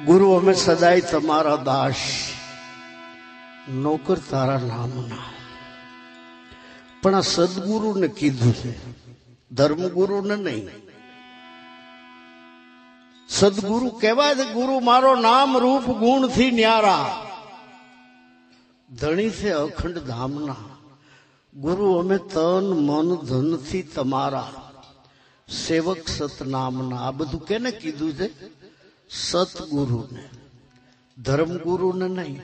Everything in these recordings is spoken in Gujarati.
ગુરુ અમે સદાય તમારા દાસ, નોકર તારા નામના. પણ આ સદગુરુને કીધું છે, ધર્મગુરુને નહીં. સદગુરુ કહેવાય છે, ગુરુ મારો નામ રૂપ ગુણ થી ન્યારા, ધણી છે અખંડ ધામના. ગુરુ અમે તન મન ધન થી તમારા, સેવક સતનામના. આ બધું કેને કીધું છે? સતગુરુને, ધર્મગુરુને નહીં.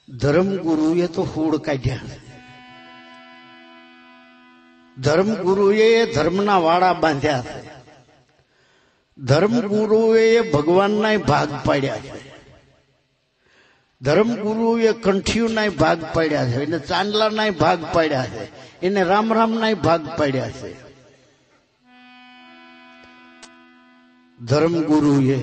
ધર્મગુરુએ તો હોડ કાઢ્યા. ધર્મગુરુએ ધર્મના વાળા બાંધ્યા છે. ધર્મગુરુએ ભગવાનના ભાગ પાડ્યા છે. ધર્મગુરુએ કંઠીઓના ભાગ પાડ્યા છે, એને ચાંદલાના ભાગ પાડ્યા છે, એને રામ રામના ભાગ પાડ્યા છે. ધર્મગુરુએ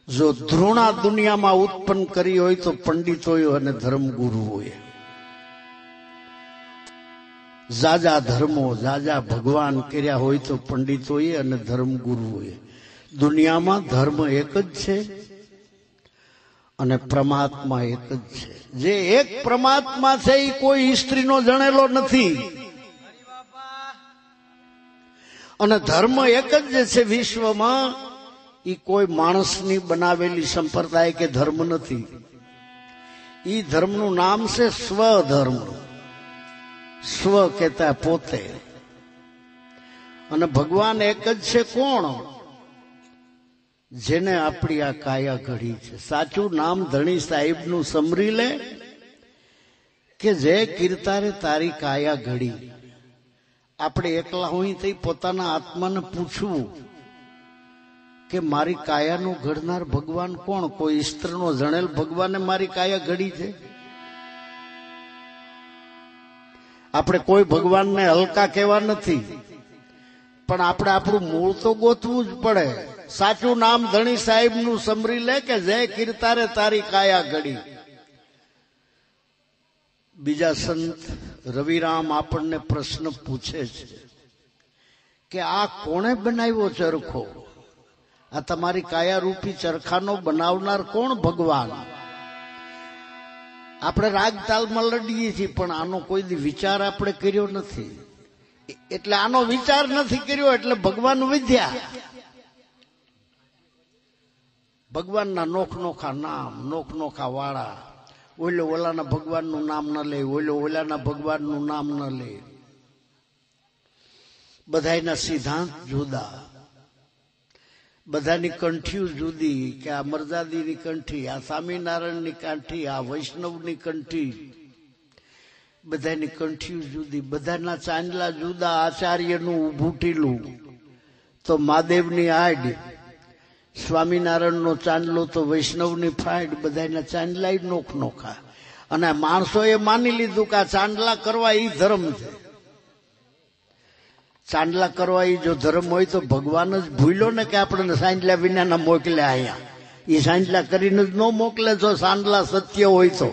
જો ધૃણા દુનિયામાં ઉત્પન્ન કરી હોય તો પંડિતોએ અને ધર્મગુરુઓએ. જાજા ધર્મો જાજા ભગવાન કર્યા હોય તો પંડિતોએ અને ધર્મગુરુઓએ. દુનિયામાં ધર્મ એક જ છે અને પરમાત્મા એક જ છે. જે એક પરમાત્મા છે એ કોઈ સ્ત્રીનો જણેલો નથી. અને ધર્મ એક જ છે વિશ્વમાં, એ કોઈ માણસની બનાવેલી સંપ્રદાય કે ધર્મ નથી. એ ધર્મનું નામ છે સ્વધર્મ. સ્વ કહેતા પોતે. અને ભગવાન એક જ છે. કોણ? જેને આપણી આ કાયા ઘડી છે. સાચું નામ ધણી સાહેબનું સમરી લે કે જે કીર્તારે તારી કાયા ઘડી. આપણે એકલા હોય તો પોતાના આત્માને પૂછવું કે મારી કાયાનું ઘડનાર ભગવાન કોણ? કોઈ સ્ત્રીનો જણેલ ભગવાને મારી કાયા ઘડી છે? આપણે કોઈ ભગવાનને હલકા કહેવા નથી, પણ આપણે આપણું મૂળ તો ગોતવું જ પડે. સાચું નામ ધણી સાહેબનું સમરી લે કે જય કીર્તારે તારી કાયા ઘડી. બીજા સંત રવિરામ આપણને પ્રશ્ન પૂછે છે કે આ કોણે બનાવ્યો ચરખો? આ તમારી કાયા રૂપી ચરખાનો બનાવનાર કોણ? ભગવાન. આપણે રાગ તાલમાં લડીએ છીએ, પણ આનો કોઈ વિચાર આપણે કર્યો નથી. એટલે આનો વિચાર નથી કર્યો એટલે ભગવાન વિદ્યા. ભગવાનના નોખ નોખા નામ, નોખ નોખા વાળા. ઓલો ઓલાના ભગવાનનું નામ ન લે, ઓલો ઓલાના ભગવાનનું નામ ન લે. બધાના સિદ્ધાંત જુદા, બધાની કંઠીઓ જુદી. કે આ મરજાદીની કંઠી, આ સ્વામિનારાયણની કંઠી, આ વૈષ્ણવની કંઠી. બધાની કંઠીઓ જુદી, બધાના ચાંદલા જુદા. આચાર્યનું ઊભું ટીલું તો મહાદેવની આડ, સ્વામિનારાયણનો ચાંદલો તો વૈષ્ણવની ફાડ. બધાના ચાંદલા નોખ નોખા. અને માણસોએ માની લીધું કે આ ચાંદલા કરવા એ ધર્મ છે. ચાંદલા કરવા એ જો ધર્મ હોય તો ભગવાન જ ભૂલ્યો ને કે આપણે સાંજલા વિનાના મોકલ્યા અહીંયા. એ સાંજલા કરીને જ ન મોકલે. જો સાંજલા સત્ય હોય તો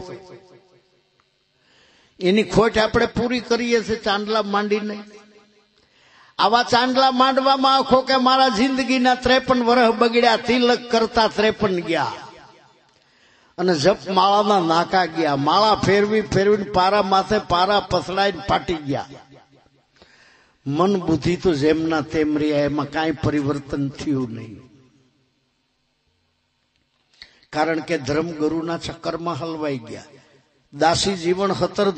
એની ખોટ આપણે પૂરી કરીએ છીએ ચાંદલા માંડીને. આવા ચાંદલા માંડવામાં આખો કે મારા જિંદગીના 53 વર્ષ બગડ્યા, તિલક કરતા 53 ગયા, અને જપ માળાના નાકા ગયા. માળા ફેરવી ફેરવીને પારા માથે પારા પસડાઈને ફાટી ગયા. મન બુદ્ધિ તો જેમના તેમ રહ્યા, એમાં કાંઈ પરિવર્તન થયું નહીં. કારણ કે ધર્મગુરુના ચક્કરમાં હલવાઈ ગયા. દાસી જીવન 17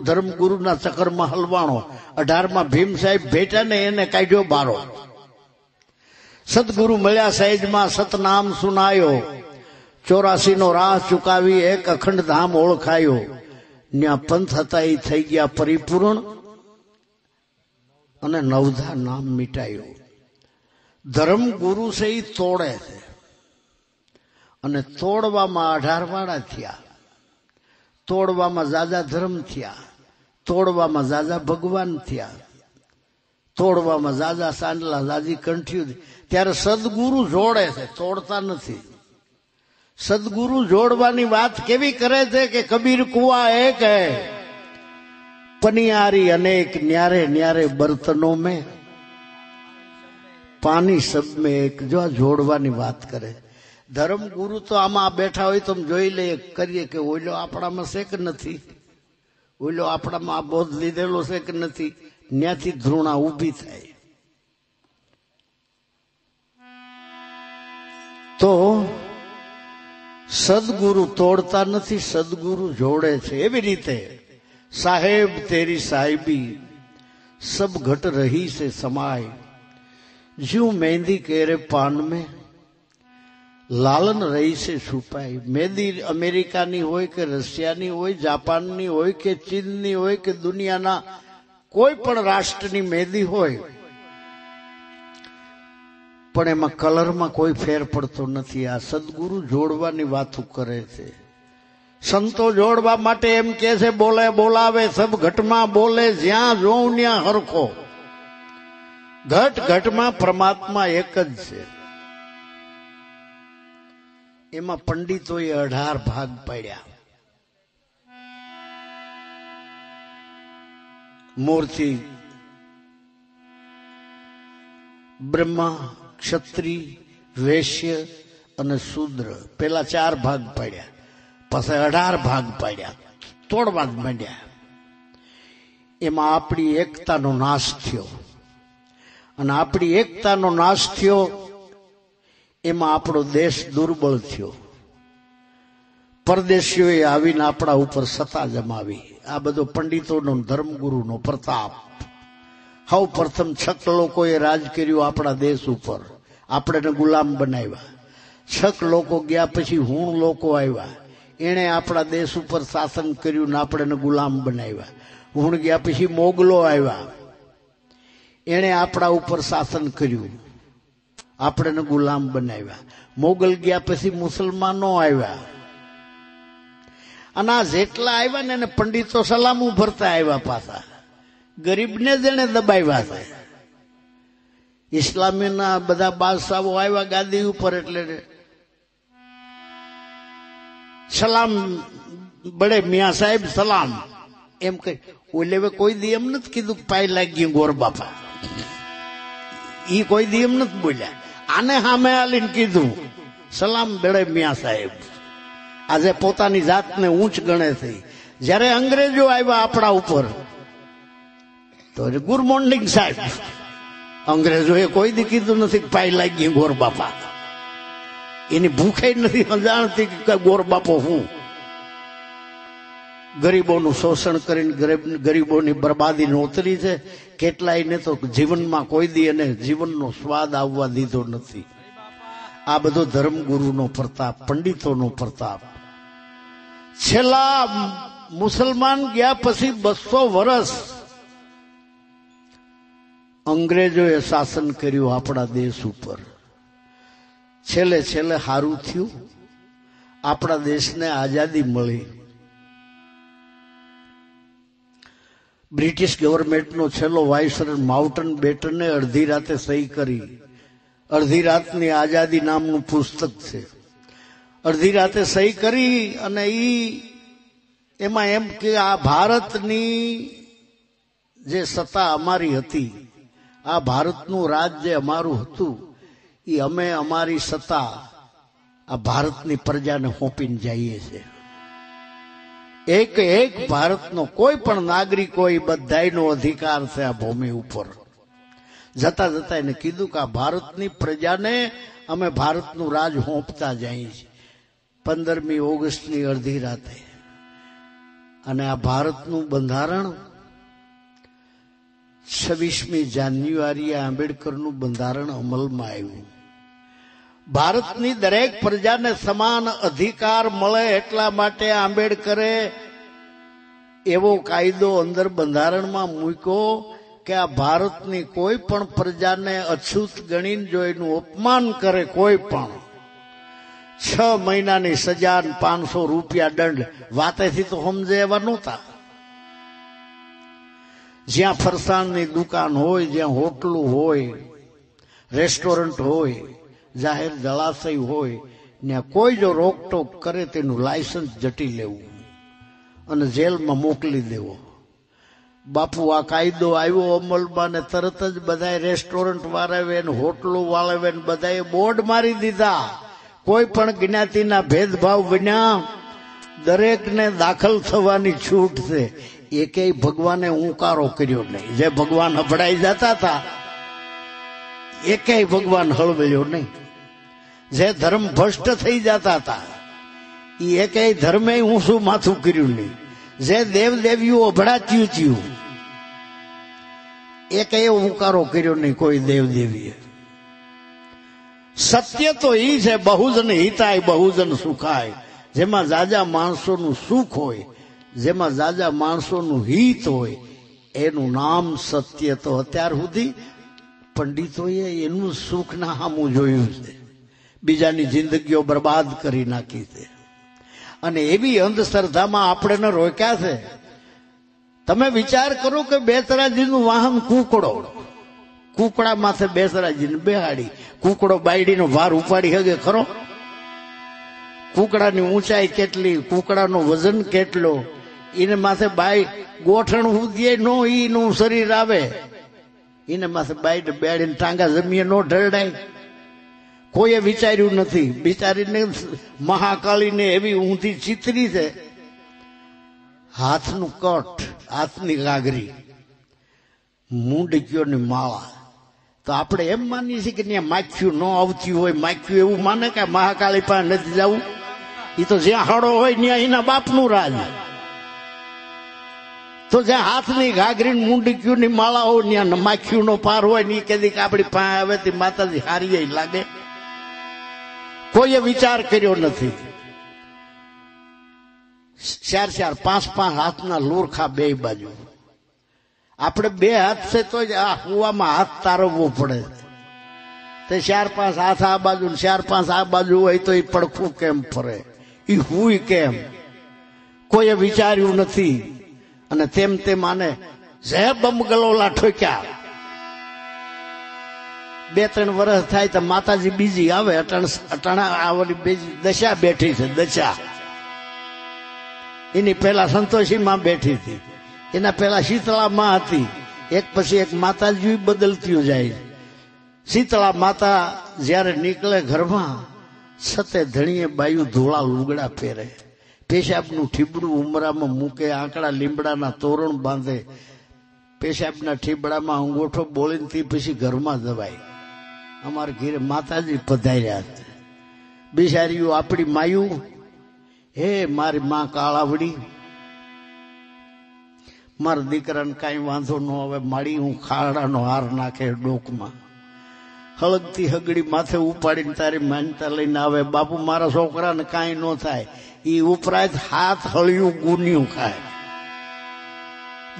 ધર્મગુરુના ચક્કરમાં હલવાણો. 18માં ભીમ સાહેબ ભેટા ને એને કાઢ્યો બારો. સદગુરુ મળ્યા સહેજમાં સતનામ સુનાયો, 84નો રાહ ચુકાવી એક અખંડ ધામ ઓળખાયો. ન્યા પંથ હતા એ થઈ ગયા પરિપૂર્ણ, અને 9ધા નામ મિટાયું. ધર્મગુરુ છે એ તોડે છે, અને તોડવામાં 18 વાળા થયા. તોડવામાં જાજા ધર્મ થયા, તોડવામાં જાજા ભગવાન થયા, તોડવામાં જાજા સાંડલા, જાજી કંઠીઓ. ત્યારે સદગુરુ જોડે છે, તોડતા નથી. સદગુરુ જોડવાની વાત કેવી કરે છે કે કબીર કુઆ એક હૈ, પનિયારી અનેક, ન્યારે ન્યારે બર્તનો में पानी सब में एक. જો જોડવાની વાત કરે. ધર્મગુરુ તો આમાં બેઠા હોય તો જોઈ લઈએ કરીએ કે ઓઈલો આપણામાં છે કે નથી, ઓઈલો આપણામાં આ બોધ લીધેલો છે કે નથી, ત્યાંથી ધૃણા ઊભી થાય. તો સદગુરુ તોડતા નથી, સદગુરુ જોડે છે. એવી રીતે સાહેબ તેરી સાહેબી સબ ઘટ રહી છે સમાય, જ્યું મહેંદી કેરે પાન में લાલન રહી છે છુપાઈ. મહેંદી અમેરિકાની હોય કે રશિયાની હોય, જાપાનની હોય કે ચીનની હોય કે દુનિયાના કોઈ પણ રાષ્ટ્રની મહેંદી હોય, પણ એમાં કલરમાં કોઈ ફેર પડતો નથી. આ સદગુરુ જોડવાની વાતો કરે છે. સંતો જોડવા માટે એમ કે છે બોલે બોલાવે સબ ઘટમાં બોલે, જ્યાં જોઉં ત્યાં હરખો. ઘટ ઘટમાં પરમાત્મા એક જ છે. એમાં પંડિતોએ 18 ભાગ પાડ્યા. મૂર્તિ બ્રહ્મા, ક્ષત્રિય, વૈશ્ય અને શૂદ્ર, પેલા 4 ભાગ પાડ્યા. પછી 18 ભાગ પાડ્યા, તોડવા જ માંડ્યા. એમાં આપણી એકતાનો નાશ થયો, અને આપણી એકતાનો નાશ થયો એમાં આપણો દેશ દુર્બળ થયો. પરદેશીઓએ આવીને આપણા ઉપર સત્તા જમાવી. આ બધો પંડિતોનો, ધર્મગુરુનો પ્રતાપ. સૌ પ્રથમ છક લોકોએ રાજ કર્યું આપણા દેશ ઉપર, આપણે ગુલામ બનાવ્યા. છક લોકો ગયા પછી હુણ લોકો આવ્યા, એણે આપણા દેશ ઉપર શાસન કર્યું ને આપણે ગુલામ બનાવ્યા. હુણ ગયા પછી મોગલો આવ્યા, એણે આપણા ઉપર શાસન કર્યું, આપણે ગુલામ બનાવ્યા. મોગલ ગયા પછી મુસલમાનો આવ્યા, અને આ જેટલા આવ્યા ને એને પંડિતો સલામ ભરતા આવ્યા. પાછા ગરીબને જ એને દબાવ્યા છે. ઇસ્લામીના બધા બાદશાહો આવ્યા ગાદી ઉપર, એટલે સલામ બડે મિયા સાહેબ સલામ એમ કઈ. ઓલે કોઈ દી એમ નથી કીધું કે પાય લાગી ગોર બાપા, ઈ કોઈ દી એમ નથી બોલ્યા. આને સામે આલીને કીધું સલામ બડે મિયા સાહેબ. આજે પોતાની જાતને ઊંચ ગણે છે. જયારે અંગ્રેજો આવ્યા આપણા ઉપર તો ગુડ મોર્નિંગ સાહેબ. અંગ્રેજોએ કોઈ દી કીધું નથી કે પાય લાગી ગોર બાપા. એની ભૂખે નથી જાણતી કે ગોર બાપો હું. ગરીબોનું શોષણ કરીને ગરીબોની બરબાદી નોતરી છે. કેટલાયને તો જીવનમાં કોઈ દી એને જીવનનો સ્વાદ આવવા દીધો નથી. આ બધો ધર્મગુરુનો પ્રતાપ, પંડિતોનો પ્રતાપ. છેલ્લા મુસલમાન ગયા પછી 200 વર્ષ અંગ્રેજોએ શાસન કર્યું આપણા દેશ ઉપર. છેલ્લે છેલ્લે સારું થયું, આપણા દેશને આઝાદી મળી. બ્રિટિશ ગવર્મેન્ટનો છેલ્લો વાઇસરોય માઉન્ટન બેટને અડધી રાતે સહી કરી. અડધી રાતની આઝાદી નામનું પુસ્તક છે. અડધી રાતે સહી કરી અને એમાં એમ કે આ ભારતની જે સત્તા અમારી હતી, આ ભારતનું રાજ જે અમારું હતું, એ અમે અમારી સત્તા આ ભારતની પ્રજાને સોંપીને જઈએ છીએ. એક એક ભારતનો કોઈ પણ નાગરિક હોય, બધાયનો અધિકાર છે આ ભૂમિ ઉપર. જતા જતા એને કીધું કે આ ભારતની પ્રજાને અમે ભારતનું રાજ સોંપતા જઈએ છીએ. 15મી ઓગસ્ટની અડધી રાતે. અને આ ભારતનું બંધારણ 26મી જાન્યુઆરીએ આંબેડકરનું બંધારણ અમલમાં આવ્યું. ભારતની દરેક પ્રજાને સમાન અધિકાર મળે એટલા માટે આંબેડકરે એવો કાયદો અંદર બંધારણમાં મૂક્યો કે આ ભારતની કોઈ પણ પ્રજાને અછૂત ગણીને જો એનું અપમાન કરે કોઈ પણ, 6 મહિનાની સજા, 500 રૂપિયા દંડ. વાતેથી તો સમજે એવા નહોતા. જ્યાં ફરસાણની દુકાન હોય, જ્યાં હોટલું હોય, રેસ્ટોરન્ટ હોય, જાહેર જળાશય હોય, ત્યાં કોઈ જો રોકટોક કરે તેનું લાયસન્સ જટી લેવું અને જેલમાં મોકલી દેવો. બાપુ આ કાયદો આવ્યો અમલમાં ને તરત જ બધાએ રેસ્ટોરન્ટ વાળાવે ને હોટલો વાળાવે ને બધાએ બોર્ડ મારી દીધા કોઈ પણ જ્ઞાતિના ભેદભાવ વિના દરેકને દાખલ થવાની છૂટ છે. એકેય ભગવાને હુંકારો કર્યો નહીં. જે ભગવાન અભડાઈ જતા હતા એકેય ભગવાન હળવેલ્યો નહીં. જે ધર્મ ભ્રષ્ટ થઈ જતા હતા એ એકેય ધર્મે ઊંચું માથું કર્યું નહીં. જે દેવદેવીઓ અભડાચ્યું થયું એકેય હુંકારો કર્યો નહીં કોઈ દેવદેવીએ. સત્ય તો એ છે બહુજન હિતાય બહુજન સુખાય. જેમાં જાજા માણસોનું સુખ હોય, જેમાં જાજા માણસોનું હિત હોય એનું નામ સત્ય. તો અત્યાર સુધી પંડિતોએ એનું સુખ ના સામું જોયું છે, બીજાની જિંદગીઓ બરબાદ કરી નાખી છે. અને એવી અંધશ્રદ્ધામાં આપણે રોક્યા છે. તમે વિચાર કરો કે બેસરાજીનું વાહન કૂકડો, કૂકડા માથે બેસરાજીને બેહાડી, કૂકડો બાયડીનો ભાર ઉપાડી શકે ખરો? કૂકડાની ઊંચાઈ કેટલી, કૂકડાનો વજન કેટલો, એને માથે બાઈ ગોઠણ ઉદીએ નો ઈનું શરીર આવે, એને માથે બાઈ બેડીને ટાંગા જમીએ નો ઢળડાય. કોઈએ વિચાર્યું નથી. બિચારીને મહાકાળીને એવી ઊંધી ચિતરી છે, હાથનું કટ, હાથની ગાગરી, મૂંડકીઓની માળા. તો આપણે એમ માનીએ છીએ કે ત્યાં માખ્યું ન આવતી હોય. માખ્યું એવું માને કે મહાકાળી પાસે નથી જવું. એ તો જ્યાં હળો હોય ત્યાં એના બાપનું રાજ. તો જ્યાં હાથની ગાગરી મૂંડકીઓની માળા હોય ત્યાં માખ્યું નો પાર હોય ને એ કદી કે આપણી પાસે આવે તે માતાજી હારી લાગે. કોઈએ વિચાર કર્યો નથી. 4-4, 5-5 હાથના લોરખા બે બાજુ. આપણે 2 હાથ છે તો જ આ કુવામાં હાથ તારવવો પડે. તે 4-5 હાથ આ બાજુ ને 4-5 આ બાજુ હોય તો એ પડખું કેમ ફરે, એ હુઈ કેમ? કોઈએ વિચાર્યું નથી. અને તેમ તેમ આને જે બમગલોલા ઠોક્યા. 2-3 વર્ષ થાય તો માતાજી બીજી આવે. અટાણા આવલી બીજી દશા બેઠી છે. દશા એની પેલા સંતોષીમાં બેઠી હતી, એના પેલા શીતળામાં હતી. એક પછી એક માતાજી બદલતી જાય. શીતળા માતા જયારે નીકળે ઘરમાં, સતે ધણીએ બાયું ધોળા લુગડા પહેરે, પેશાબનું ઠીબડું ઉમરામાં મૂકે, આંકડા લીમડાના તોરણ બાંધે, પેશાબના ઠીબડામાં અંગોઠો બોલીને તે પછી ઘરમાં જવાય. અમારા ઘરે માતાજી પધાર્યા છે. બિચારીઓ આપણી માયું, હે મારી માં કાળાવડી, મારા દીકરાને કાંઈ વાંધો ન આવે, માડી હું ખાડાનો હાર નાખે ડોકમાં, હળગતી હગડી માથે ઉપાડીને તારી માનતા લઈને આવે. બાપુ મારા છોકરાને કાંઈ ન થાય. એ ઉપરાંત હાથ હળિયું ગુન્યું ખાય.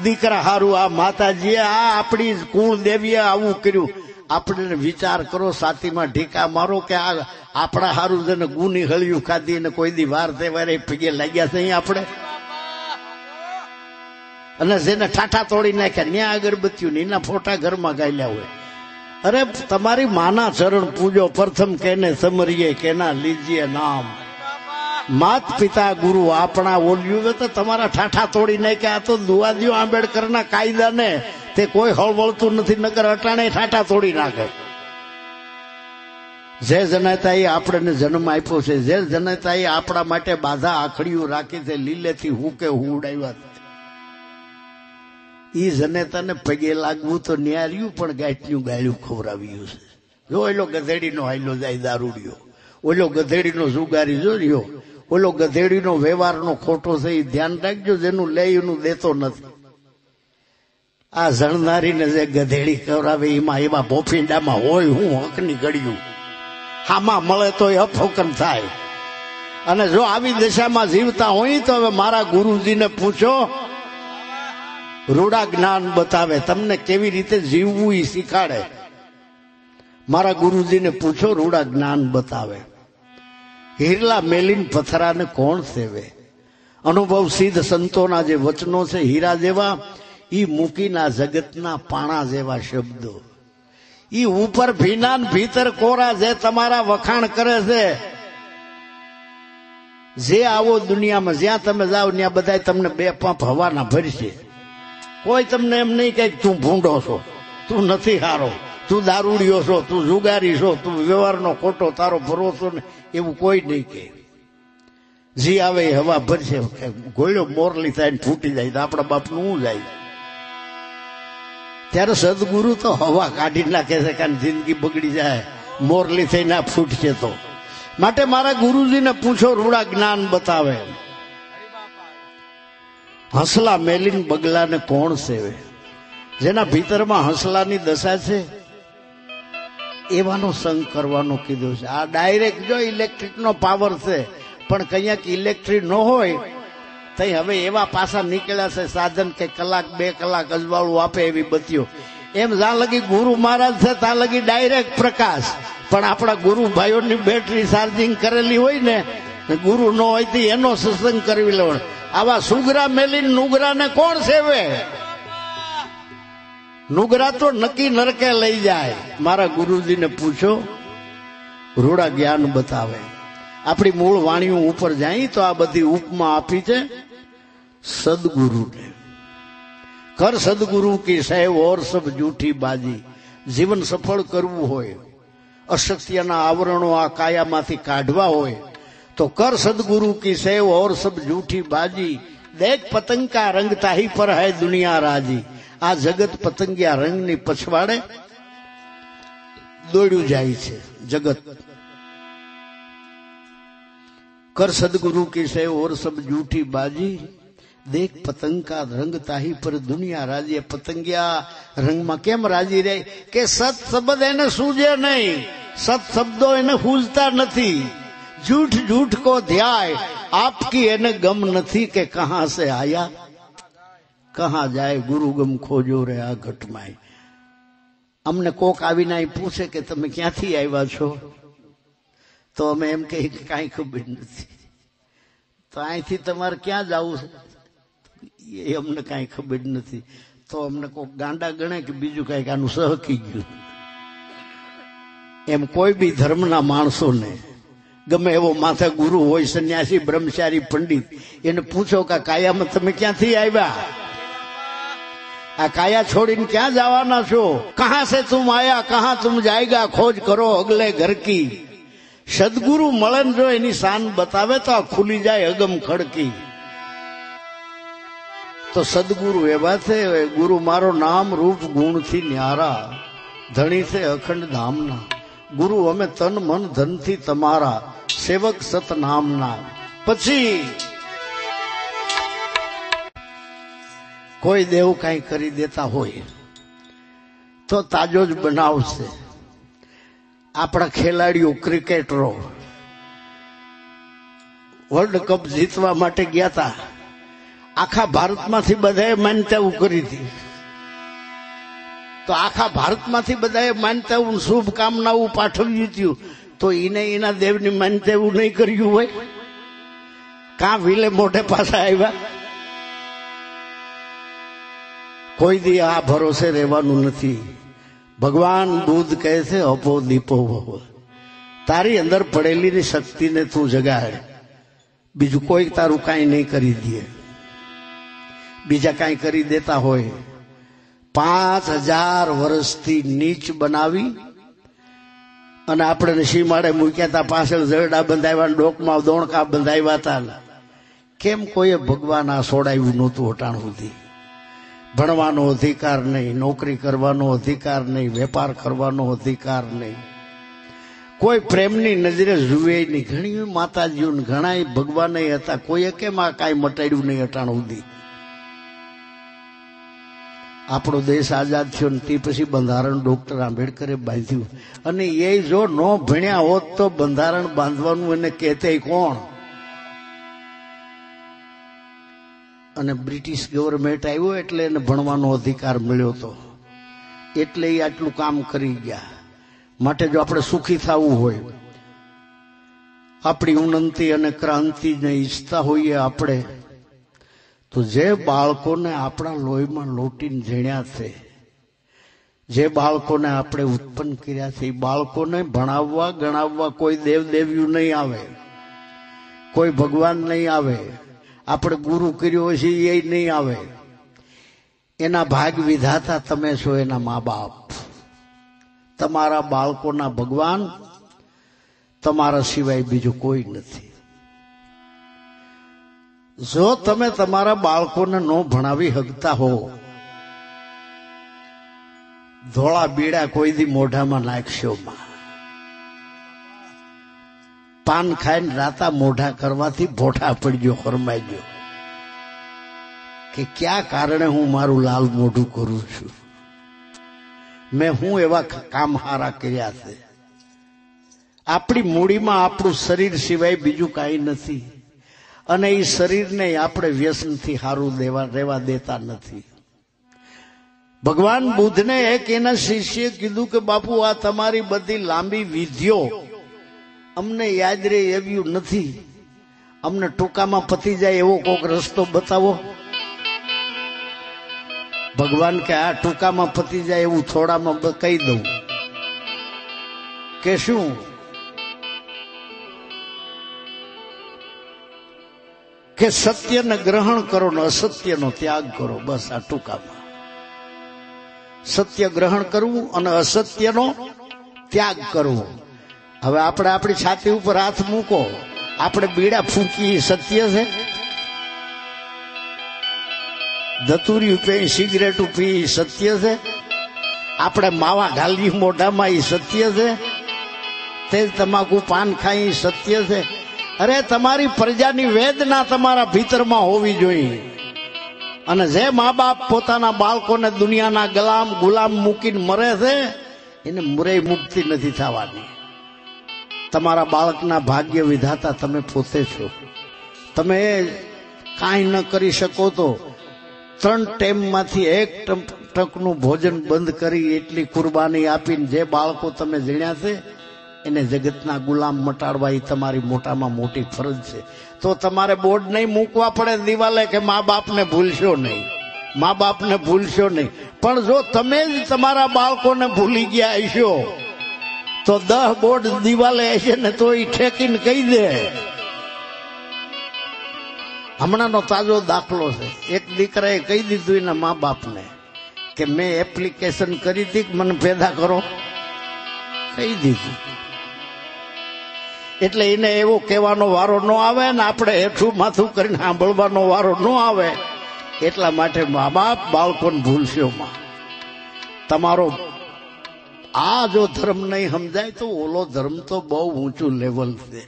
દીકરા હારું આ માતાજીએ, આ આપણી કુળ દેવીએ આવું કર્યું. આપણે વિચાર કરો, સાતીમાં ઢીકા મારો કે આ આપણા હારું જેને ગુની હળિયું ખાધી અને કોઈ દી વાર તહેવારે પગે લાગ્યા છે અહીં આપણે. અને જેને ઠાઠા તોડી નાખ્યા ન્યા અગરબત્તીઓ ને એના ફોટા ઘરમાં ગાયલા હોય. અરે તમારી માના ચરણ પૂજો, પ્રથમ કેને સમરીએ કેના લીજીએ નામ. માત પિતા ગુરુ આપણા ઓલ્યું તો તમારા ઠાઠા તોડી નાખ્યા. તો દુઆ દ્યો આંબેડકરના કાયદાને, તે કોઈ હળવળતું નથી, નગર અટાણે ઠાઠા તોડી નાખે. જે જનતાએ આપણને જન્મ આપ્યો છે, જે જનતાએ આપણા માટે બાધા આખડીઓ રાખી છે, લીલેથી હુકે હુડાવ્યા છે, એ જનેતાને પગે લાગવું તો ન્યાર્યું, પણ ગાંઠનું ગાળ્યું ખવડાવ્યું છે. જો એલો ગધેડીનો હાઈલો જાય દારૂડિયો, ઓલો ગધેડીનો જુગારી જો રહ્યો, ઓલો ગધેડીનો વ્યવહારનો ખોટો છે. એ ધ્યાન રાખજો, જેનું લે એનું દેતો નથી. આ જણનારીને જે ગધેડી ખવડાવે એમાં એવા ભોફીંડામાં હોય હું હકની ગળ્યું, હામાં મળે તો એ અફોકન થાય. અને જો આવી દશામાં જીવતા હોય તો હવે મારા ગુરુજીને પૂછો, રૂડા જ્ઞાન બતાવે, તમને કેવી રીતે જીવવું એ શીખાડે. મારા ગુરુજીને પૂછો, રૂડા જ્ઞાન બતાવે. હીરલા મેલીન પથરાને કોણ સેવે? અનુભવ સિદ્ધ સંતોના જે વચનો છે હીરા જેવા, ઈ મૂકીના જગતના પાણા જેવા શબ્દો. ઈ ઉપર ભીના ભીતર કોરા, જે તમારા વખાણ કરે છે. જે આવો દુનિયામાં જ્યાં તમે જાઓ ત્યાં બધા તમને 2 પંપ હવાના ભરશે. કોઈ તમને એમ નહીં કહે તું ભૂંડો છો, તું નથી હારો, તું દારૂડિયો છો, તું જુગારી છો, તું વ્યવહારનો ખોટો, તારો ભરોસો ને એવું કોઈ નહીં કે. જી આવે એ હવા ભરશે, ગોળ્યો મોરલી થાય ને ફૂટી જાય તો આપણા બાપનું શું જાય? ત્યારે સદગુરુ તો હવા કાઢી નાખે છે, કારણ જિંદગી બગડી જાય, મોરલી થઈને આ ફૂટશે તો. માટે મારા ગુરુજીને પૂછો, રૂડા જ્ઞાન બતાવે. હંસલા મેલીન બગલાને કોણ સેવે? જેના ભીતરમાં હંસલાની દશા છે એવાનો સંગ કરવાનો કીધું છે. આ ડાયરેક્ટ જો ઇલેક્ટ્રિકનો પાવર છે, પણ કંઈક ઇલેક્ટ્રિક ન હોય તઈ હવે એવા પાસા નીકળ્યા છે સાધન કે કલાક 2 કલાક અજવાળું આપે એવી બત્તીઓ. એમ જ્યાં લગી ગુરુ મહારાજ છે ત્યાં લગી ડાયરેક્ટ પ્રકાશ. પણ આપણા ગુરુ ભાઈઓની બેટરી ચાર્જિંગ કરેલી હોય ને, ગુરુ ન હોય તો એનો સત્સંગ કરવી લેવાનો. આવા સુગરા મેલીન નુગરાને કોણ સેવે? નુગરા તો નક્કી નરકે લઈ જાય. મારા ગુરુજીને પૂછો, રૂડા જ્ઞાન બતાવે. આપણી મૂળ વાણીઓ ઉપર જાય તો આ બધી ઉપમા આપી છે સદગુરુને. કર સદગુરુ કી સહેવ ઓર સબ જૂઠી બાજી. જીવન સફળ કરવું હોય, અશક્તિના આવરણો આ કાયામાંથી કાઢવા હોય તો કર સદગુરુ કી સેવ ઓર સબ જૂઠી બાજી. દેખ પતંગ કા રંગ તાહી પર હૈ દુનિયા રાજી. આ જગત પતંગિયા રંગની પછવાડે દોડ્યું જાય છે જગત. कर सदगुरु की से और सब झूठी बाजी. देख पतंग का रंग ताही पर दुनिया राजी. पतंगिया रंग में केम राजी रहे કે સત શબ્દ એને સૂજે નહીં, સત શબ્દો એને સૂજતા નથી. झूठ झूठ को ध्याय आपकी એને ગમ નથી કે कहां से आया कहां जाए. गुरु गम खोजो रे આ ઘટમાં. અમને કોક આવીને પૂછે કે તમે ક્યાંથી આવ્યા છો, તો અમે એમ કહીએ કે કાંઈ ખબર નથી. તો અહીંથી તમારે ક્યાં જવું છે એ અમને કાંઈ ખબર નથી. તો અમને કોઈ ગાંડા ગણે કે બીજું કાંઈક આનું સહકી ગયું. એમ કોઈ બી ધર્મના માણસોને ગમે એવો માથા ગુરુ હોય, સંન્યાસી, બ્રહ્મચારી, પંડિત, એને પૂછો કે કાયામાં તમે ક્યાંથી આવ્યા? આ કાયા છોડીને ક્યાં જવાના છો? કહાં સે તુમ આયા કહાં તુમ જાયગા, ખોજ કરો અગલે ઘર કી. સદગુરુ મળે જો એની શાન બતાવે તો આ ખુલી જાય અગમ ખડકી. તો સદગુરુ એવા છે, ગુરુ મારો નામ રૂપ ગુણથી ન્યારા, ધણી છે અખંડ ધામના. ગુરુ અમે તન મન ધનથી તમારા, સેવક સત નામના. પછી કોઈ દેવ કાંઈ કરી દેતા હોય તો તાજો જ બનાવશે. આપણા ખેલાડીઓ, ક્રિકેટરો વર્લ્ડ કપ જીતવા માટે ગયા હતા. આખા ભારતમાંથી બધાએ માન્યતાઓ કરી હતી. તો આખા ભારતમાંથી બધાએ માન્યતાઓ, શુભકામનાઓ પાઠવ્યું હતું. તો એને એના દેવની માન્યતાઓ નહીં કર્યું હોય? કાં વિલે મોઢે પાછા આવ્યા? કોઈ દી આ ભરોસે રહેવાનું નથી. ભગવાન બુદ્ધ કહે છે અપો દીપો ભવ. તારી અંદર પડેલી શક્તિને તું જગાડ. બીજું કોઈ તારું કાંઈ નહીં કરી દે. બીજા કાંઈ કરી દેતા હોય 5000 વર્ષથી નીચ બનાવી અને આપણે સીમાડે મૂક્યા હતા, પાછળ જરડા બંધાવ્યા, ડોકમાં દોણકા બંધાવ્યા હતા. કેમ કોઈએ ભગવાન આ છોડાવ્યું નહોતું અટાણ સુધી? ભણવાનો અધિકાર નહીં, નોકરી કરવાનો અધિકાર નહીં, વેપાર કરવાનો અધિકાર નહીં, કોઈ પ્રેમની નજરે જુએ નહીં. ઘણી માતાજીઓ ઘણા ભગવાન હતા, કોઈએ કેમ આ કાંઈ મટાડ્યું નહીં અટાણ સુધી? આપણો દેશ આઝાદ થયો ને તે પછી બંધારણ ડોક્ટર આંબેડકરે બાંધ્યું. અને એ જો ન ભણ્યા હોત તો બંધારણ બાંધવાનું એને કહેતે કોણ? અને બ્રિટિશ ગવર્મેન્ટ આવ્યો એટલે એને ભણવાનો અધિકાર મળ્યો હતો, એટલે એ આટલું કામ કરી ગયા. માટે જો આપણે સુખી થવું હોય, આપણી ઉન્નતિ અને ક્રાંતિને ઈચ્છતા હોઈએ આપણે, તો જે બાળકોને આપણા લોહીમાં લોટીને ઝીણ્યા છે, જે બાળકોને આપણે ઉત્પન્ન કર્યા છે, એ બાળકોને ભણાવવા ગણાવવા કોઈ દેવદેવીયું નહીં આવે, કોઈ ભગવાન નહીં આવે, આપણે ગુરુ કર્યો છે એ નહીં આવે. એના ભાગ વિધાતા તમે છો, એના મા બાપ. તમારા બાળકોના ભગવાન તમારા સિવાય બીજું કોઈ નથી. જો તમે તમારા બાળકોને ન ભણાવી શકતા હો, ધોળા બીડા કોઈ દી મોઢામાં નાખશો માં. પાન ખાઈને રાતા મોઢા કરવાથી ભોઠા પડજો, ફરમાઈજો કે ક્યાં કારણે હું મારું લાલ મોઢું કરું છું. મેં હું એવા કામ હારા કર્યા છે. આપણી મૂડીમાં આપણું શરીર સિવાય બીજું કાંઈ નથી, અને એ શરીરને આપણે વ્યસનથી સારું રહેવા દેતા નથી. ભગવાન બુદ્ધને એક એના શિષ્યએ કીધું કે બાપુ, આ તમારી બધી લાંબી વિધિઓ અમને યાદ રહે એવું નથી, અમને ટૂંકામાં પતી જાય એવો કોઈક રસ્તો બતાવો. ભગવાન કે આ ટૂંકામાં પતી જાય એવું થોડામાં કહી દઉં. કે શું? કે સત્યને ગ્રહણ કરો ને અસત્યનો ત્યાગ કરો. બસ આ ટૂંકામાં. સત્ય ગ્રહણ કરવું અને અસત્યનો ત્યાગ કરવો. હવે આપણે આપણી છાતી ઉપર હાથ મૂકો, આપણે બીડા ફૂંકી સત્ય છે? ધતુરી પી, સિગરેટ પી સત્ય છે? આપણે માવા ઘાલી મોઢામાં એ સત્ય છે? તેલ તમાકુ પાન ખાઈ સત્ય છે? અરે તમારી પ્રજાની વેદના તમારા ભીતરમાં હોવી જોઈએ. અને જે મા બાપ પોતાના બાળકોને દુનિયાના ગુલામ મૂકીને મરે છે, એને મુરેય મુક્તિ નથી થવાની. તમારા બાળકના ભાગ્ય વિધાતા તમે પોતે છો. તમે કાંઈ ન કરી શકો તો 3 ટાઈમમાંથી 1 ટકનું ભોજન બંધ કરી એટલી કુરબાની આપીને જે બાળકો તમે જીણ્યા છે એને જગતના ગુલામ મટાડવા એ તમારી મોટામાં મોટી ફરજ છે. તો તમારે બોર્ડ નહીં મૂકવા પડે દિવાલે કે મા બાપને ભૂલશો નહીં, મા બાપને ભૂલશો નહીં. પણ જો તમે જ તમારા બાળકોને ભૂલી ગયા હશો તો 10 બોર્ડ દિવાલે હશે ને તો એ ઠેકીને કહી દે. હમણાંનો તાજો દાખલો છે. એક દીકરાએ કહી દીધું એના મા બાપને કે મેં એપ્લિકેશન કરી હતી કે મને પેદા કરો. કહી દીધું એટલે એને એવો કહેવાનો વારો ન આવે ને આપણે હેઠું માથું કરીને સાંભળવાનો વારો ન આવે. એટલા માટે મા બાપ બાળકોને ભૂલશો માં. તમારો આ જો ધર્મ નહીં સમજાય તો ઓલો ધર્મ તો બહુ ઊંચું લેવલ છે,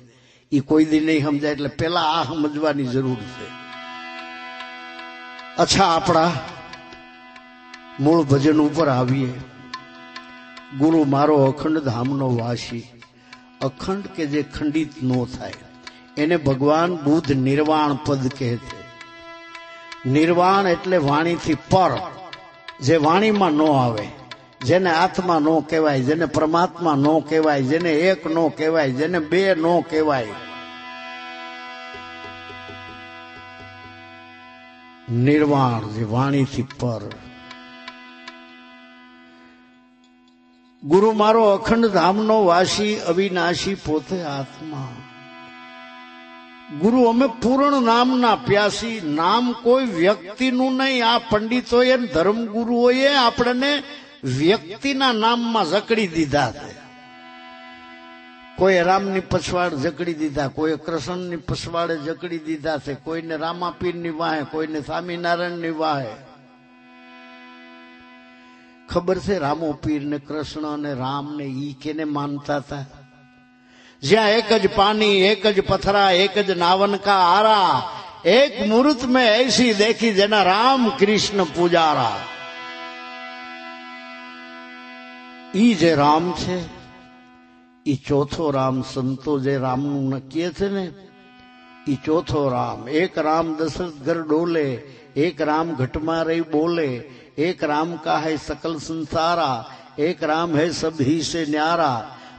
એ કોઈ દી નહીં સમજાય. એટલે પેલા આ સમજવાની જરૂર છે. અચ્છા, આપણા મૂળ ભજન ઉપર આવીએ. ગુરુ મારો અખંડ ધામનો વાસી. અખંડ કે જે ખંડિત ન થાય એને ભગવાન બુદ્ધ નિર્વાણ પદ કહે છે. નિર્વાણ એટલે વાણીથી પર, જે વાણીમાં ન આવે, જેને આત્મા ન કહેવાય, જેને પરમાત્મા ન કહેવાય, જેને એક ન કહેવાય, જેને 2 ન કહેવાય. નિર્વાણ જે વાણીથી પર. ગુરુ મારો અખંડ ધામનો વાસી, અવિનાશી પોતે આત્મા. ગુરુ અમે પૂર્ણ નામના પ્યાસી. નામ કોઈ વ્યક્તિનું નહીં. આ પંડિતોએ ધર્મગુરુઓએ આપણને વ્યક્તિના નામમાં જકડી દીધા છે. કોઈ રામની પછવાડ જકડી દીધા, કોઈ કૃષ્ણની પછવાડે જકડી દીધા છે, કોઈને રામાપીરની વાહે, કોઈને સ્વામિનારાયણની વાહે. ખબર છે રામો પીર ને કૃષ્ણ ને રામ ને ઈ કેને માનતા હતા? જ્યાં એક જ પાनी, એક જ પથરા, એક જ नावन का आरा, एक मूर्त में ऐसी देखी जेना राम कृष्ण पुजारा. ઈ જે રામ છે ઈ ચોથો રામ. સંતો જે રામનું નક્કી છે ને ઈ ચોથો રામ. એક રામ દશરથ ઘર ડોલે, एक राम घटमा रही बोले, एक राम का है सकल संसारा, एक राम है सब ही से न्यारा.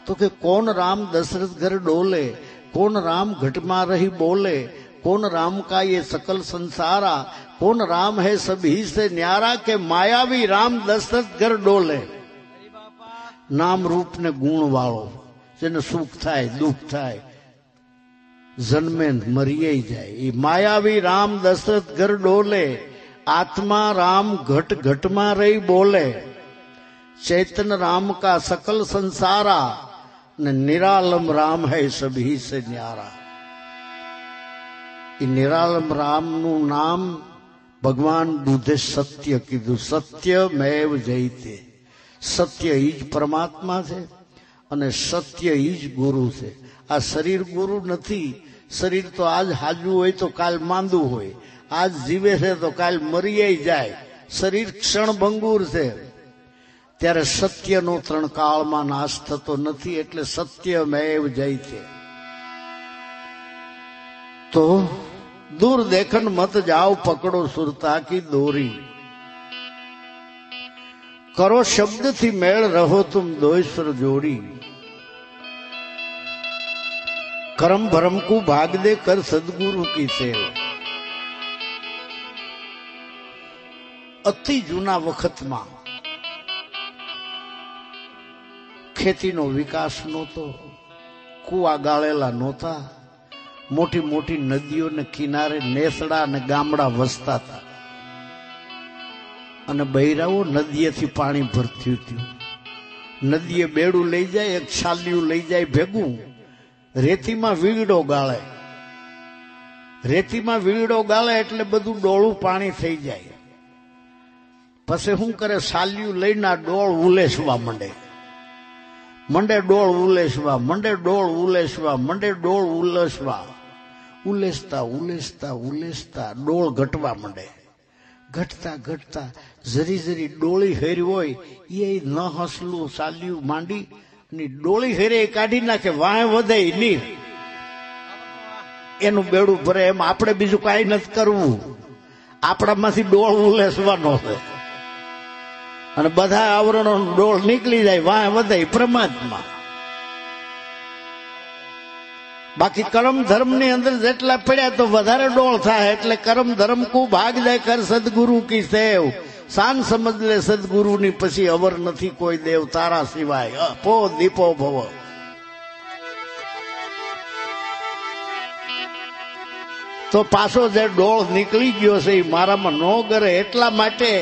तो कि कौन राम दशरथ घर डोले, कौन राम घटमा रही बोले, कौन राम का ये सकल संसारा, कौन राम है सब ही से न्यारा. के मायावी राम दशरथ घर डोले. नाम रूप ने गुण वालो, जेने सुख थाय दुख थाय, जन्मे मरिए जाए. मायावी राम दशरथ घर डोले, आत्मा राम घट घट में रही बोले. चैतन राम का सकल संसारा ने निरालम राम है सभी से न्यारा। निरालम राम नु नाम भगवान बुद्धे सत्य कीधु। सत्यमेव जयते। सत्य ईज परमात्मा छे अने सत्य ईज गुरु छे। आ शरीर गुरु नहीं। शरीर तो आज हाजू होय तो काल मांदू होय। आज जीवे छे तो काल मरी जाए। शरीर क्षण भंगुर छे। त्यारे सत्यनो त्रण काळमां नाश थतो नथी। एटले सत्यमेव जयते। तो दूर देखन मत जाओ पकड़ो सुरता की दोरी। करो शब्द थी मेल रहो तुम दोईश्वर जोड़ी। कर्म भरम को भाग दे कर सदगुरु की सेव। अति जूना वखत में खेती नो विकास नहोतो। कुआ गाळेला नहोता। मोटी मोटी नदीओ ने किनारे नेसड़ा ने गामड़ा वसता था। अने बहिराओ नदीएथी पाणी भरत्युं हतुं। नदीए बेड़ू लई जाए, एक छालिયું लई जाए भेगुं। रेतीमां વીગડો ગાળે। રેતીમાં વીગડો ગાળે એટલે બધું ડોળું પાણી થઈ જાય। પછી શું કરે? છાલિયું લઈને ડોળ ઉલેસવા માંડે। મંડે ડોળ ઉલેસવા, મંડે ડોળ ઉલેસવા, મંડે ડોળ ઉલેસવા। ઉલેસતા ઉલેસતા ઉલેસતા ડોળ ઘટવા માંડે। ઘટતા ઘટતા જરી જરી ડોળી હેરી હોય એ ન હસલું ચાલ્યું માંડી અને ડોળી હેરે કાઢી નાખે। વાંહે વધે નીર એનું બેડું ભરે। એમ આપણે બીજું કાંઈ નથી કરવું। આપણામાંથી ડોળ ઉલેસવાનો છે અને બધા આવરણો ડોળ નીકળી જાય। વાંહે વધે પરમાત્મા। बाकी कर्म धर्म ने अंदर जेटला पड़ा तो वधारे डोल थाय। एटले कर्म धर्म को भाग दे कर सदगुरु की सेव। सान समझ ले सदगुरु नी पछी अवर नथी कोई देव तारा सिवाय। अपो दीपो भव। तो पाछो जे डोल निकली गयो छे मारामां नो गरे। एटला माटे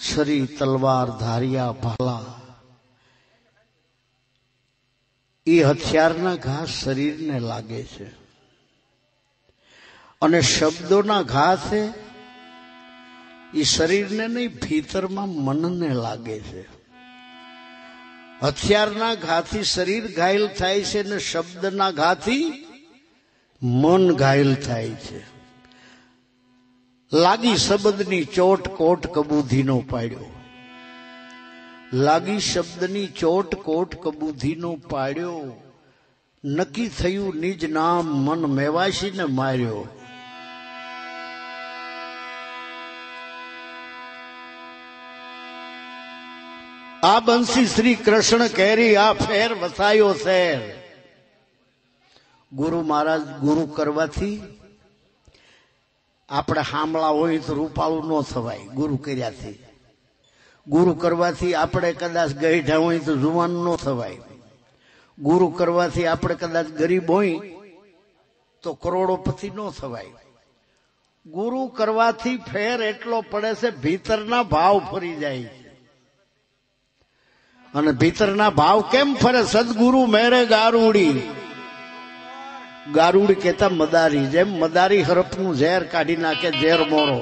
छरी तलवार धारिया भाला એ હથિયારના ઘા શરીરને લાગે છે અને શબ્દોના ઘા છે એ શરીરને નહીં ભીતરમાં મનને લાગે છે। હથિયારના ઘાથી શરીર ઘાયલ થાય છે અને શબ્દના ઘાથી મન ઘાયલ થાય છે। લાગી શબ્દની ચોટ કોટ કબૂધીનો પાડ્યો। लागी शब्दनी चोट कोट कबूधी नो पाड्यो। नक्की थयु निज नाम मन मेवाशी ने मार्यो। आ बंसी श्री कृष्ण केरी आ फेर वसायो शेर। गुरु महाराज गुरु करवाथी आपणे हामला होय तो रूपाळू न थवाय। गुरु कर्याथी गुरु करवाथी आपणे कदाच गईढा होय तो जुवान न थवाय। गुरु करवाथी आपणे कदाच गरीब होय तो करोड़ोपति न थवाय। गुरु करवाथी फेर एटलो पड़े छे भीतरना भाव फरी जाय छे। अने भीतरना भाव केम फरे? सदगुरु मेरे गारूड़ी। गारूड़ी कहता मदारी। जेम मदारी हरपनु ઝેર काढी नाखे ઝેર मोरो।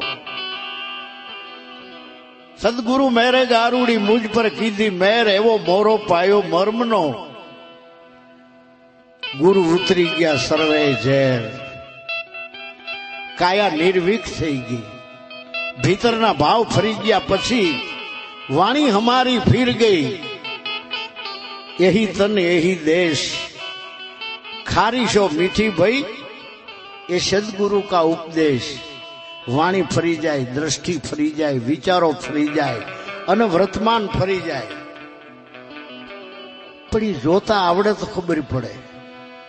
सदगुरु मेरे गारूड़ी मुझ पर कीधी मेर। एवो मोरो पायो मर्मनो। गुरु उतरी गया सर्वे ઝેર। काया निर्वीक थई गई। भीतरना भाव फरी गया। पछी वाणी हमारी फिर गई। यही तन यही देश खारीशो मीठी भई। ये सदगुरु का उपदेश। वाणी फरी जाए, दृष्टि फरी जाए, विचारों फरी जाए अने वर्तमान फरी जाए। पण ई जोता आवड़े तो खबर पड़े।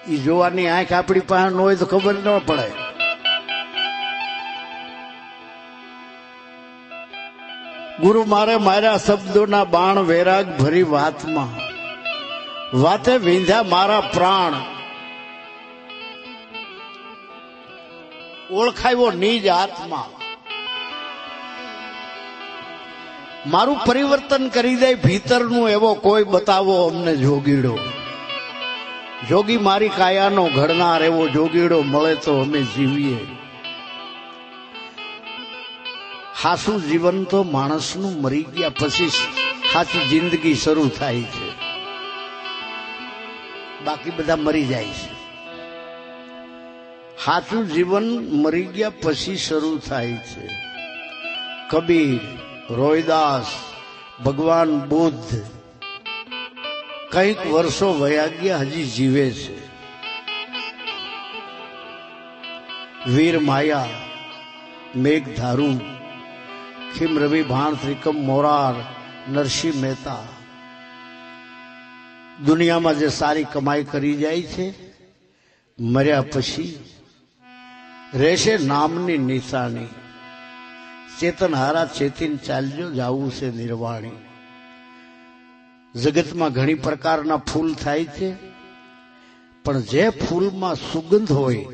ई जोवानी आंख आपणी पासे न होय तो खबर न पड़े। गुरु मारे मार्या शब्दों बाण वैराग भरी वात में। वाते विंध्या मारा प्राण। ओळखायो निज आत्मा। મારું પરિવર્તન કરી દે ભીતરનું, એવો કોઈ બતાવો અમને જોગીડો. જોગી મારી કાયાનો ઘડનાર, એવો જોગીડો મળે તો અમે જીવીએ. હાસું જીવન તો માણસનું મરી ગયા પછી સાચી જિંદગી શરૂ થાય છે, બાકી બધા મરી જાય છે. સાચું જીવન મરી ગયા પછી શરૂ થાય છે. કબીર, રોહિદાસ, ભગવાન બુદ્ધ કંઈક વર્ષો વયા ગયા હજી જીવે છે. વીર માયા, મેઘધારુ, ખીમ રવિ ભાણ, ત્રિકમ મોરાર, નરસિંહ મહેતા દુનિયામાં જે સારી કમાઈ કરી જાય છે, મર્યા પછી રહેશે નામની નિશાની. ચેતન હારા ચેતીન ચાલજો, જાવું છે નિર્વાણી. જગતમાં ઘણી પ્રકારના ફૂલ થાય છે, પણ જે ફૂલમાં સુગંધ હોય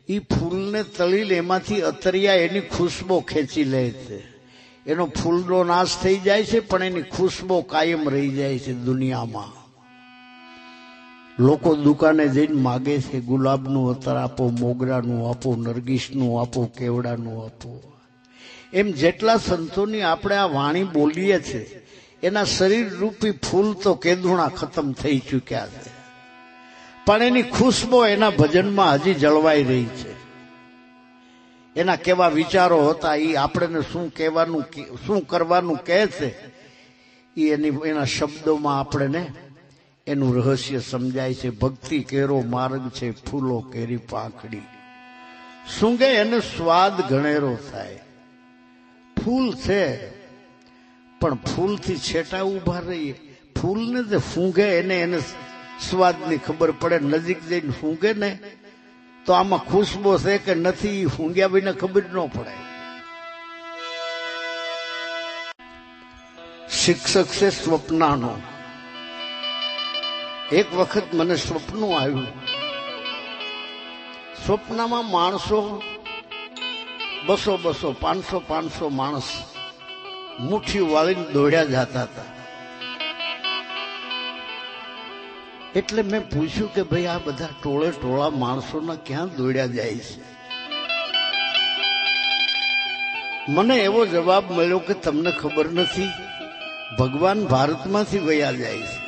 એ ફૂલને તળીને એમાંથી અતરિયા એની ખુશ્બો ખેંચી લે છે. એનો ફૂલનો નાશ થઈ જાય છે, પણ એની ખુશ્બો કાયમ રહી જાય છે દુનિયામાં. લોકો દુકાને જઈને માગે છે, ગુલાબનું અત્તર આપો, મોગરાનું આપો, નરગીસનું આપો, કેવડાનું આપો. એમ જેટલા સંતોની આપણે આ વાણી બોલીએ છીએ, એના શરીર રૂપી ફૂલ તો કેદુણા ખતમ થઈ ચૂક્યા છે, પણ એની ખુશ્બો એના ભજનમાં હજી જળવાઈ રહી છે. એના કેવા વિચારો હતા, એ આપણને શું કહેવાનું, શું કરવાનું કહે છે, એ એના શબ્દોમાં આપણને એનું રહસ્ય સમજાય છે. ભક્તિ કેરો માર્ગ છે, ફૂલો કેરી પાંખડી, સૂંઘે એને સ્વાદ ઘણેરો થાય. ફૂલ છે પણ ફૂલથી છેટા ઉભા રહીએ. ફૂલને જે ફૂંઘે એને સ્વાદની ખબર પડે. નજીક જઈને ફૂંઘે ને તો આમાં ખુશ્બો છે કે નથી, ફૂંગ્યા વિના ખબર ન પડે. શિક્ષક છે સ્વપ્નાનો. એક વખત મને સ્વપ્ન આવ્યું. સ્વપ્નમાં માણસો 200 500 માણસ મુઠ્ઠી વાળીને દોડ્યા જતા હતા. એટલે મેં પૂછ્યું કે ભાઈ આ બધા ટોળે ટોળા માણસોના ક્યાં દોડ્યા જાય છે? મને એવો જવાબ મળ્યો કે તમને ખબર નથી, ભગવાન ભારતમાંથી વયા જાય છે.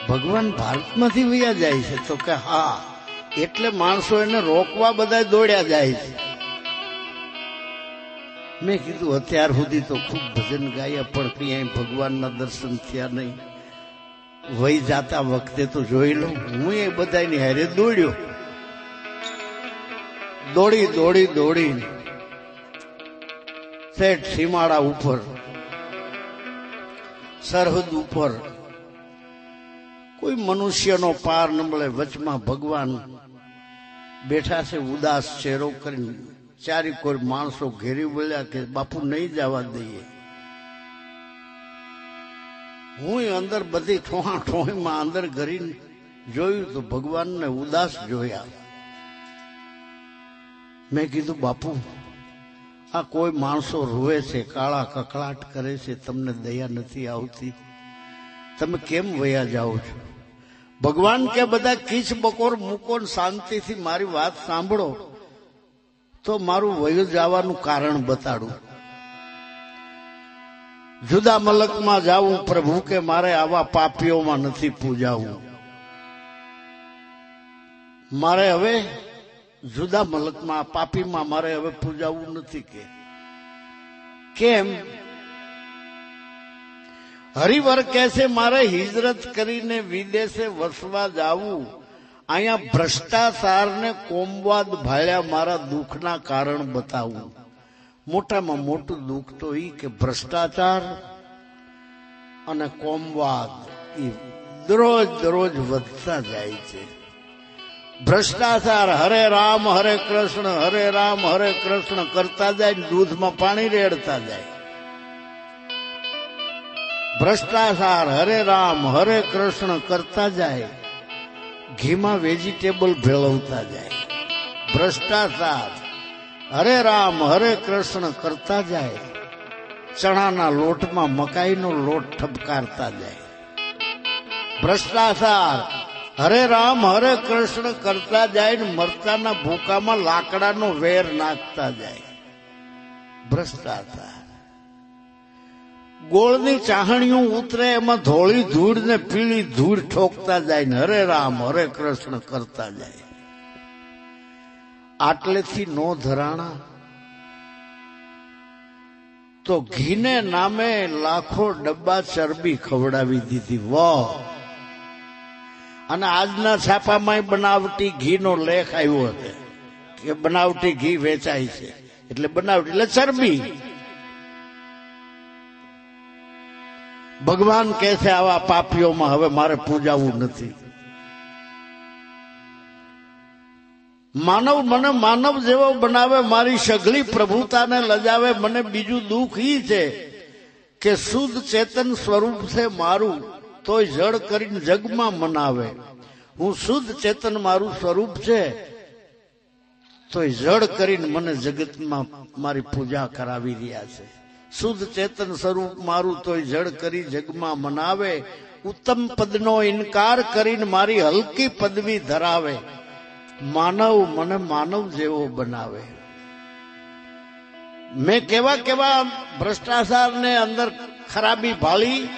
ભગવાન ભારતમાંથી વયા જાય છે? તો કે હા, એટલે માણસો એને રોકવા બધા દોડ્યા જાય છે. મેં કીધું અત્યાર સુધી તો ખૂબ ભજન ગાયા, પણ ક્યાંય ભગવાનના દર્શન થયા નહીં. વહી જાતા વખતે તો જોઈ લઉં. હું એ બધાની હારે દોડ્યો, દોડી શેઠ સીમાડા ઉપર, સરહદ ઉપર કોઈ મનુષ્યનો પાર ન મળે. વચમાં ભગવાન બેઠા છે, ઉદાસ ચહેરો કરીને. ચારી કોઈ માણસો ઘેરી બોલ્યા કે બાપુ નહીં જવા દઈએ. હું અંદર બધી ઠોહાઠોહીમાં અંદર ઘરી જોયું તો ભગવાનને ઉદાસ જોયા. મેં કીધું બાપુ, આ કોઈ માણસો રોવે છે, કાળા કકળાટ કરે છે, તમને દયા નથી આવતી? તમે કેમ વયા જાઓ છો? ભગવાન કે બધા કીચ બકોર મૂકો, શાંતિથી મારી વાત સાંભળો તો મારું વયું જવાનું કારણ બતાડું. જુદા મલકમાં જાવું પ્રભુ કે મારે આવા પાપીઓમાં નથી પૂજાવું. મારે હવે જુદા મલકમાં પાપીમાં મારે હવે પૂજાવું નથી. કે કેમ? હરિવર કહે છે મારે હિજરત કરીને વિદેશે વસવા જાવું. અહીંયા ભ્રષ્ટાચારને કોમવાદ ભાળ્યા, મારા દુઃખના કારણ બતાવું. મોટામાં મોટું દુઃખ તો એ કે ભ્રષ્ટાચાર અને કોમવાદ એ દરરોજ વધતા જાય છે. ભ્રષ્ટાચાર હરે રામ હરે કૃષ્ણ કરતા જાય, દૂધમાં પાણી રેડતા જાય. ભ્રષ્ટાચાર હરે રામ હરે કૃષ્ણ કરતા જાય, ઘીમાં વેજીટેબલ ભેળવતા જાય. ભ્રષ્ટાચાર હરે રામ હરે કૃષ્ણ કરતા જાય, ચણાના લોટમાં મકાઈનો લોટ ઠપકારતા જાય. ભ્રષ્ટાચાર હરે રામ હરે કૃષ્ણ કરતા જાય ને મરચાના ભૂકામાં લાકડાનો વેર નાખતા જાય. ભ્રષ્ટાચાર. ગોળની ચાહણીઓ ઉતરે એમાં ધોળી ધૂળ ને પીળી ધૂળ ઠોકતા જાય ને હરે રામ હરે કૃષ્ણ કરતા જાય. આટલેથી નો ધરાણા તો ઘીને નામે લાખો ડબ્બા ચરબી ખવડાવી દીધી. વાહ! અને આજના છાપામાં બનાવટી ઘીનો લેખ આવ્યો હતો કે બનાવટી ઘી વેચાય છે એટલે બનાવટી એટલે ચરબી. ભગવાન કહે છે આવા પાપીઓમાં હવે મારે પૂજાવું નથી. માનવ મને માનવ જેવો બનાવે, મારી સઘળી પ્રભુતાને લજાવે. મને બીજું દુઃખ ઈ છે કે શુદ્ધ ચેતન સ્વરૂપ છે મારું, તોય જળ કરીને જગમાં મનાવે. હું શુદ્ધ ચેતન મારું સ્વરૂપ છે તોય જળ કરીને મને જગતમાં મારી પૂજા કરાવી રહ્યા છે. શુદ્ધ ચેતન સ્વરૂપ મારું તોય જળ કરી જગમાં મનાવે. ઉત્તમ પદનો ઇનકાર કરીને મારી હલકી પદવી ધરાવે. માનવ મને માનવ જેવો બનાવે. મેં કેવા કેવા ભ્રષ્ટાચારને અંદર ખરાબી ભાળી